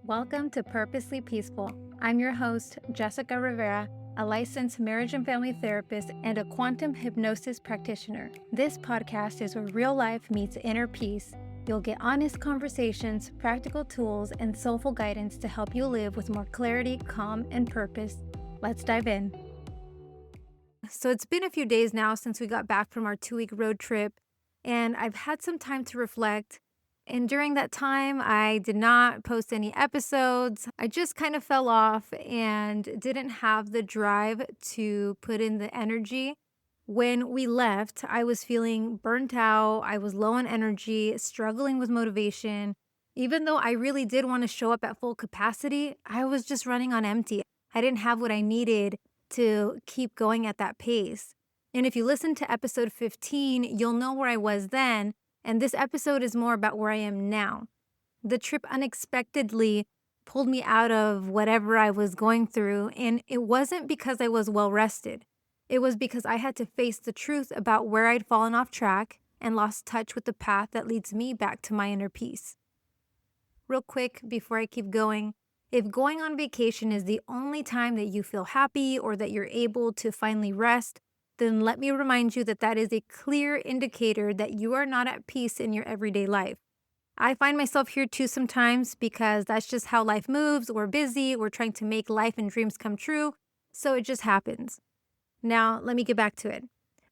Welcome to Purposely Peaceful. I'm your host, Jessica Rivera, a licensed marriage and family therapist and a quantum hypnosis practitioner. This podcast is where real life meets inner peace. You'll get honest conversations, practical tools, and soulful guidance to help you live with more clarity, calm, and purpose. Let's dive in. So it's been a few days now since we got back from our 2-week road trip, and I've had some time to reflect. And during that time, I did not post any episodes. I just kind of fell off and didn't have the drive to put in the energy. When we left, I was feeling burnt out. I was low on energy, struggling with motivation. Even though I really did want to show up at full capacity, I was just running on empty. I didn't have what I needed to keep going at that pace. And if you listen to episode 15, you'll know where I was then. And this episode is more about where I am now. The trip unexpectedly pulled me out of whatever I was going through, and it wasn't because I was well rested. It was because I had to face the truth about where I'd fallen off track and lost touch with the path that leads me back to my inner peace. Real quick, before I keep going, if going on vacation is the only time that you feel happy or that you're able to finally rest, then let me remind you that that is a clear indicator that you are not at peace in your everyday life. I find myself here too sometimes because that's just how life moves. We're busy, we're trying to make life and dreams come true, so it just happens. Now, let me get back to it.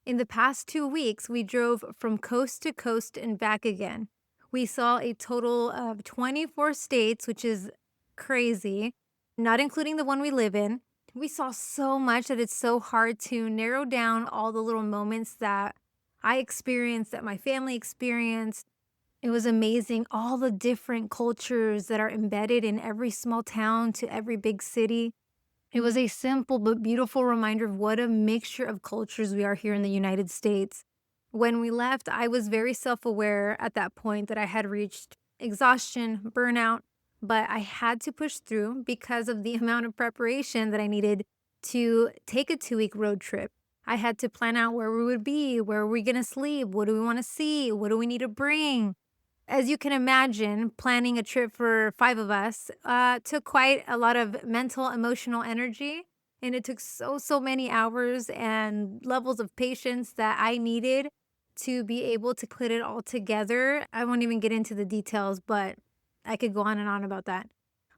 In the past 2 weeks, we drove from coast to coast and back again. We saw a total of 24 states, which is crazy, not including the one we live in. We saw so much that it's so hard to narrow down all the little moments that I experienced, that my family experienced. It was amazing, all the different cultures that are embedded in every small town to every big city. It was a simple but beautiful reminder of what a mixture of cultures we are here in the United States. When we left, I was very self-aware at that point that I had reached exhaustion, burnout, but I had to push through because of the amount of preparation that I needed to take a 2-week road trip. I had to plan out where we would be, where are we going to sleep, what do we want to see, what do we need to bring. As you can imagine, planning a trip for 5 of us took quite a lot of mental, emotional energy. And it took so many hours and levels of patience that I needed to be able to put it all together. I won't even get into the details, but I could go on and on about that.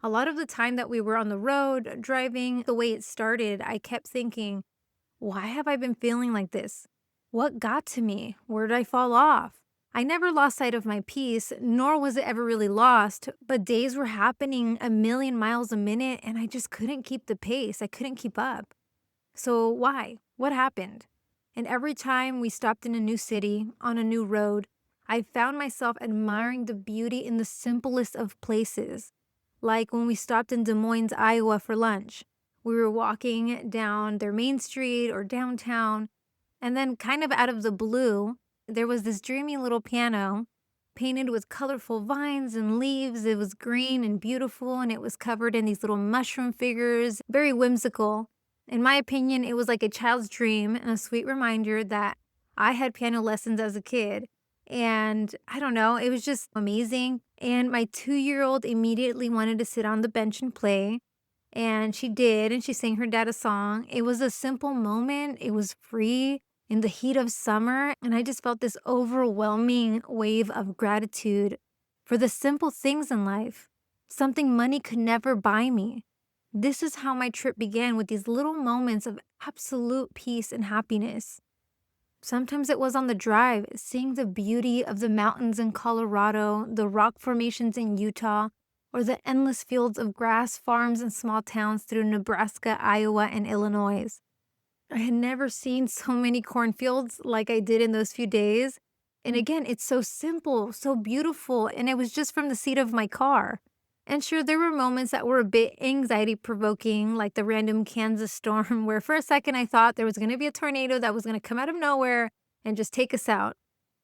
A lot of the time that we were on the road driving, the way it started, I kept thinking, why have I been feeling like this? What got to me? Where did I fall off? I never lost sight of my peace, nor was it ever really lost, but days were happening a million miles a minute and I just couldn't keep the pace. I couldn't keep up. So why? What happened? And every time we stopped in a new city, on a new road, I found myself admiring the beauty in the simplest of places. Like when we stopped in Des Moines, Iowa for lunch. We were walking down their main street or downtown, and then kind of out of the blue, there was this dreamy little piano painted with colorful vines and leaves. It was green and beautiful, and it was covered in these little mushroom figures, very whimsical. In my opinion, it was like a child's dream and a sweet reminder that I had piano lessons as a kid. And I don't know, it was just amazing. And my 2-year-old immediately wanted to sit on the bench and play. And she did, and she sang her dad a song. It was a simple moment. It was free in the heat of summer. And I just felt this overwhelming wave of gratitude for the simple things in life, something money could never buy me. This is how my trip began, with these little moments of absolute peace and happiness. Sometimes it was on the drive, seeing the beauty of the mountains in Colorado, the rock formations in Utah, or the endless fields of grass, farms, and small towns through Nebraska, Iowa, and Illinois. I had never seen so many cornfields like I did in those few days. And again, it's so simple, so beautiful, and it was just from the seat of my car. And sure, there were moments that were a bit anxiety-provoking, like the random Kansas storm, where for a second I thought there was going to be a tornado that was going to come out of nowhere and just take us out.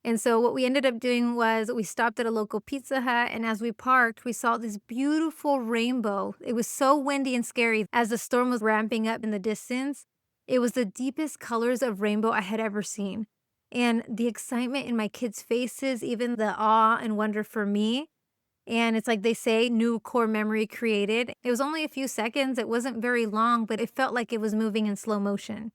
And so what we ended up doing was we stopped at a local Pizza Hut, and as we parked, we saw this beautiful rainbow. It was so windy and scary as the storm was ramping up in the distance. It was the deepest colors of rainbow I had ever seen. And the excitement in my kids' faces, even the awe and wonder for me, And it's like they say, new core memory created. It was only a few seconds. It wasn't very long, but it felt like it was moving in slow motion.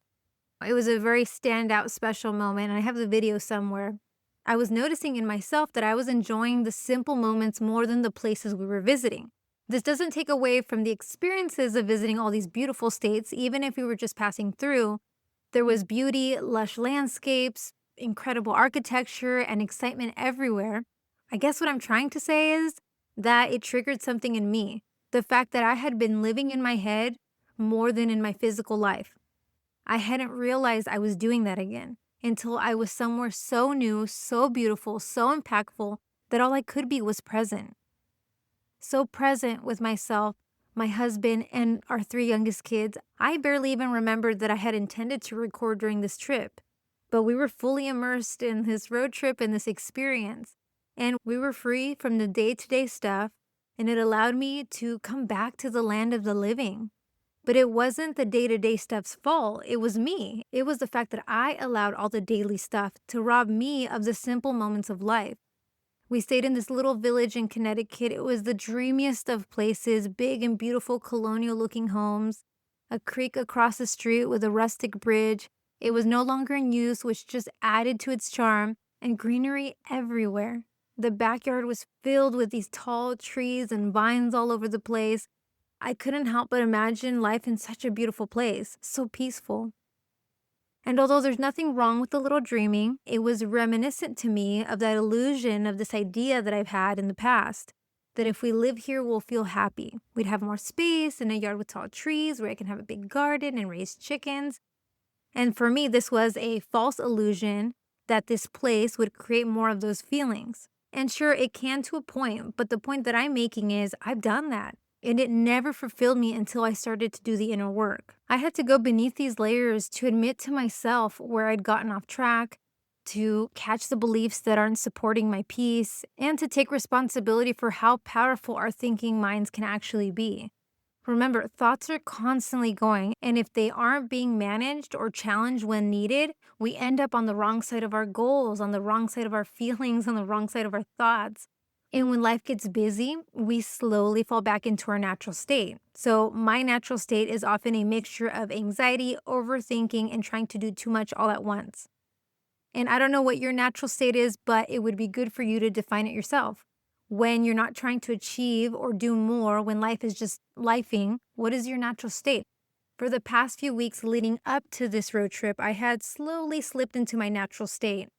It was a very standout, special moment. I have the video somewhere. I was noticing in myself that I was enjoying the simple moments more than the places we were visiting. This doesn't take away from the experiences of visiting all these beautiful states, even if we were just passing through. There was beauty, lush landscapes, incredible architecture, and excitement everywhere. I guess what I'm trying to say is that it triggered something in me. The fact that I had been living in my head more than in my physical life. I hadn't realized I was doing that again until I was somewhere so new, so beautiful, so impactful that all I could be was present. So present with myself, my husband, and our three youngest kids. I barely even remembered that I had intended to record during this trip. But we were fully immersed in this road trip and this experience. And we were free from the day to day stuff, and it allowed me to come back to the land of the living. But it wasn't the day to day stuff's fault. It was me. It was the fact that I allowed all the daily stuff to rob me of the simple moments of life. We stayed in this little village in Connecticut. It was the dreamiest of places, big and beautiful colonial looking homes, a creek across the street with a rustic bridge. It was no longer in use, which just added to its charm, and greenery everywhere. The backyard was filled with these tall trees and vines all over the place. I couldn't help but imagine life in such a beautiful place, so peaceful. And although there's nothing wrong with a little dreaming, it was reminiscent to me of that illusion of this idea that I've had in the past that if we live here, we'll feel happy. We'd have more space and a yard with tall trees where I can have a big garden and raise chickens. And for me, this was a false illusion that this place would create more of those feelings. And sure, it can to a point, but the point that I'm making is I've done that. And it never fulfilled me until I started to do the inner work. I had to go beneath these layers to admit to myself where I'd gotten off track, to catch the beliefs that aren't supporting my peace, and to take responsibility for how powerful our thinking minds can actually be. Remember, thoughts are constantly going, and if they aren't being managed or challenged when needed, we end up on the wrong side of our goals, on the wrong side of our feelings, on the wrong side of our thoughts. And when life gets busy, we slowly fall back into our natural state. So, my natural state is often a mixture of anxiety, overthinking, and trying to do too much all at once. And I don't know what your natural state is, but it would be good for you to define it yourself. When you're not trying to achieve or do more, when life is just lifing, what is your natural state? For the past few weeks leading up to this road trip, I had slowly slipped into my natural state.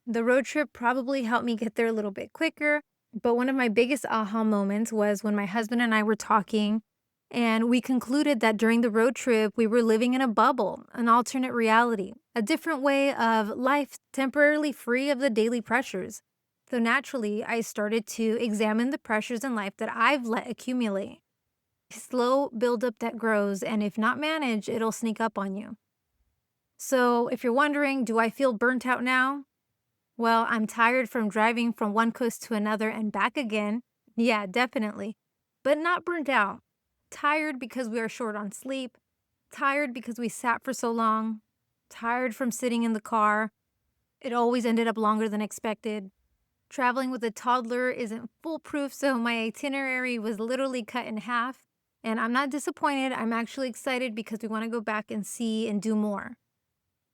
The road trip probably helped me get there a little bit quicker, but one of my biggest aha moments was when my husband and I were talking, and we concluded that during the road trip, we were living in a bubble, an alternate reality, a different way of life, temporarily free of the daily pressures. So naturally, I started to examine the pressures in life that I've let accumulate. Slow buildup that grows, and if not managed, it'll sneak up on you. So if you're wondering, do I feel burnt out now? Well, I'm tired from driving from one coast to another and back again. Yeah, definitely. But not burnt out. Tired because we are short on sleep. Tired because we sat for so long. Tired from sitting in the car. It always ended up longer than expected. Traveling with a toddler isn't foolproof, so my itinerary was literally cut in half. And I'm not disappointed. I'm actually excited because we want to go back and see and do more.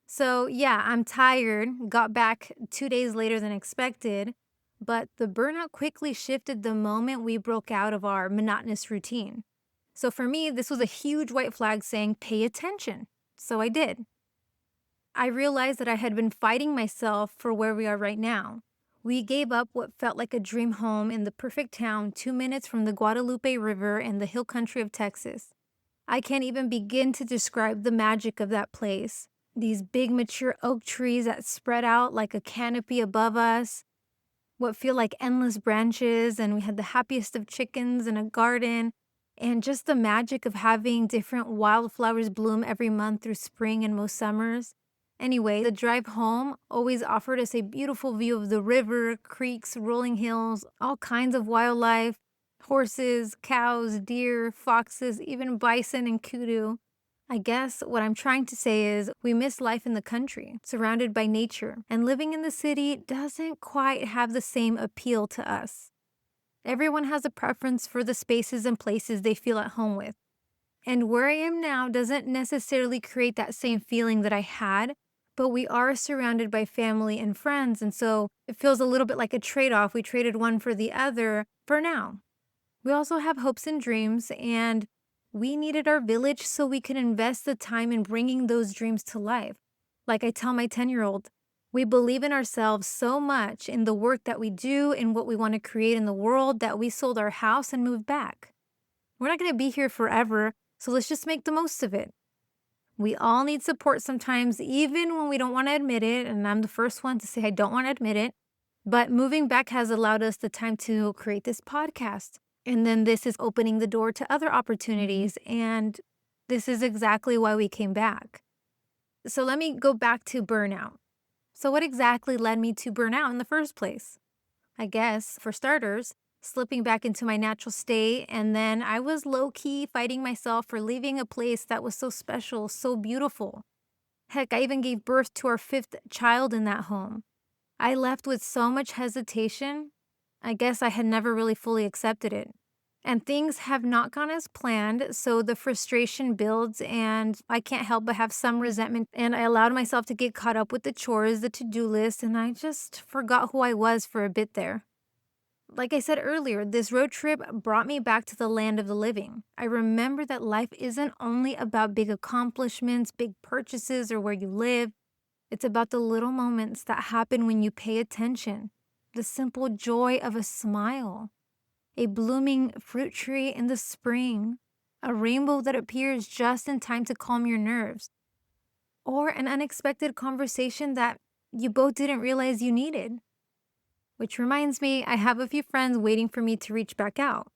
So, yeah, I'm tired, got back 2 days later than expected, but the burnout quickly shifted the moment we broke out of our monotonous routine. So, for me, this was a huge white flag saying, pay attention. So, I did. I realized that I had been fighting myself for where we are right now. We gave up what felt like a dream home in the perfect town 2 minutes from the Guadalupe River and the hill country of Texas. I can't even begin to describe the magic of that place. These big mature oak trees that spread out like a canopy above us, what feel like endless branches, and we had the happiest of chickens and a garden, and just the magic of having different wildflowers bloom every month through spring and most summers. Anyway, the drive home always offered us a beautiful view of the river, creeks, rolling hills, all kinds of wildlife, horses, cows, deer, foxes, even bison and kudu. I guess what I'm trying to say is we miss life in the country, surrounded by nature, and living in the city doesn't quite have the same appeal to us. Everyone has a preference for the spaces and places they feel at home with. And where I am now doesn't necessarily create that same feeling that I had, but we are surrounded by family and friends. And so it feels a little bit like a trade off. We traded one for the other for now. We also have hopes and dreams, and we needed our village so we could invest the time in bringing those dreams to life. Like I tell my 10-year-old, we believe in ourselves so much in the work that we do and what we want to create in the world that we sold our house and moved back. We're not going to be here forever, so let's just make the most of it. We all need support sometimes, even when we don't want to admit it, and I'm the first one to say I don't want to admit it. But moving back has allowed us the time to create this podcast. And then this is opening the door to other opportunities, and this is exactly why we came back. So let me go back to burnout. So what exactly led me to burnout in the first place? I guess, for starters, slipping back into my natural state, and then I was low-key fighting myself for leaving a place that was so special, so beautiful. Heck, I even gave birth to our 5th child in that home. I left with so much hesitation. I guess I had never really fully accepted it. And things have not gone as planned, so the frustration builds, and I can't help but have some resentment. And I allowed myself to get caught up with the chores, the to-do list, and I just forgot who I was for a bit there. Like I said earlier, this road trip brought me back to the land of the living. I remember that life isn't only about big accomplishments, big purchases, or where you live. It's about the little moments that happen when you pay attention. The simple joy of a smile, a blooming fruit tree in the spring, a rainbow that appears just in time to calm your nerves, or an unexpected conversation that you both didn't realize you needed. Which reminds me, I have a few friends waiting for me to reach back out.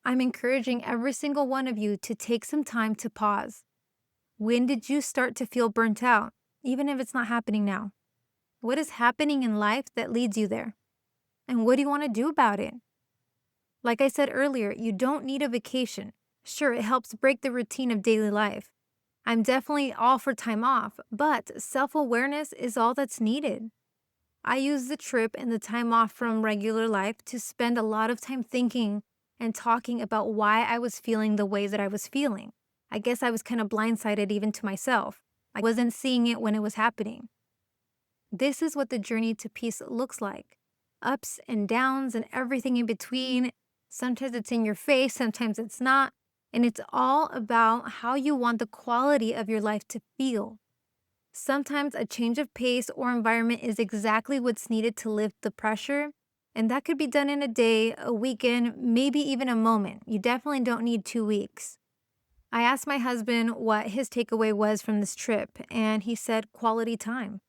I'm encouraging every single one of you to take some time to pause. When did you start to feel burnt out, even if it's not happening now? What is happening in life that leads you there? And what do you want to do about it? Like I said earlier, you don't need a vacation. Sure, it helps break the routine of daily life. I'm definitely all for time off, but self-awareness is all that's needed. I used the trip and the time off from regular life to spend a lot of time thinking and talking about why I was feeling the way that I was feeling. I guess I was kind of blindsided even to myself. I wasn't seeing it when it was happening. This is what the journey to peace looks like. Ups and downs and everything in between. Sometimes it's in your face, sometimes it's not. And it's all about how you want the quality of your life to feel. Sometimes a change of pace or environment is exactly what's needed to lift the pressure. And that could be done in a day, a weekend, maybe even a moment. You definitely don't need 2 weeks. I asked my husband what his takeaway was from this trip, and he said quality time.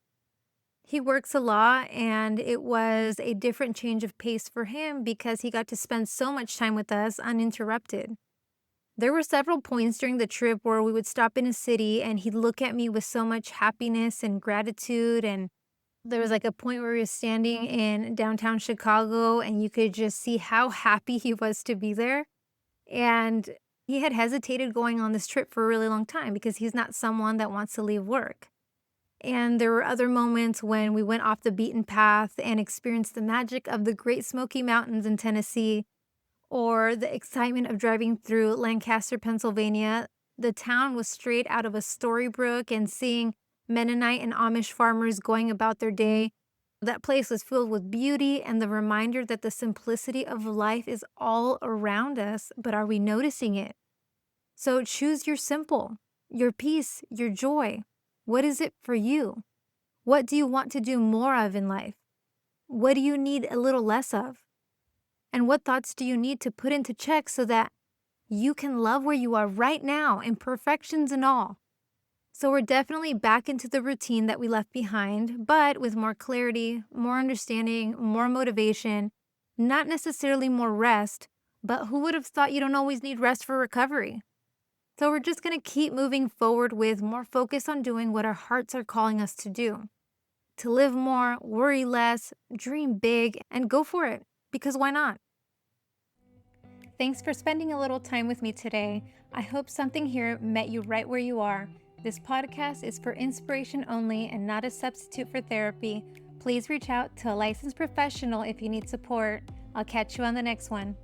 He works a lot, and it was a different change of pace for him because he got to spend so much time with us uninterrupted. There were several points during the trip where we would stop in a city and he'd look at me with so much happiness and gratitude. And there was like a point where we were standing in downtown Chicago and you could just see how happy he was to be there. And he had hesitated going on this trip for a really long time because he's not someone that wants to leave work. And there were other moments when we went off the beaten path and experienced the magic of the Great Smoky Mountains in Tennessee, or the excitement of driving through Lancaster, Pennsylvania. The town was straight out of a storybook, and seeing Mennonite and Amish farmers going about their day. That place was filled with beauty and the reminder that the simplicity of life is all around us, but are we noticing it? So choose your simple, your peace, your joy. What is it for you? What do you want to do more of in life? What do you need a little less of? And what thoughts do you need to put into check so that you can love where you are right now, imperfections and all? So we're definitely back into the routine that we left behind, but with more clarity, more understanding, more motivation, not necessarily more rest, but who would have thought you don't always need rest for recovery? So we're just going to keep moving forward with more focus on doing what our hearts are calling us to do. To live more, worry less, dream big, and go for it. Because why not? Thanks for spending a little time with me today. I hope something here met you right where you are. This podcast is for inspiration only and not a substitute for therapy. Please reach out to a licensed professional if you need support. I'll catch you on the next one.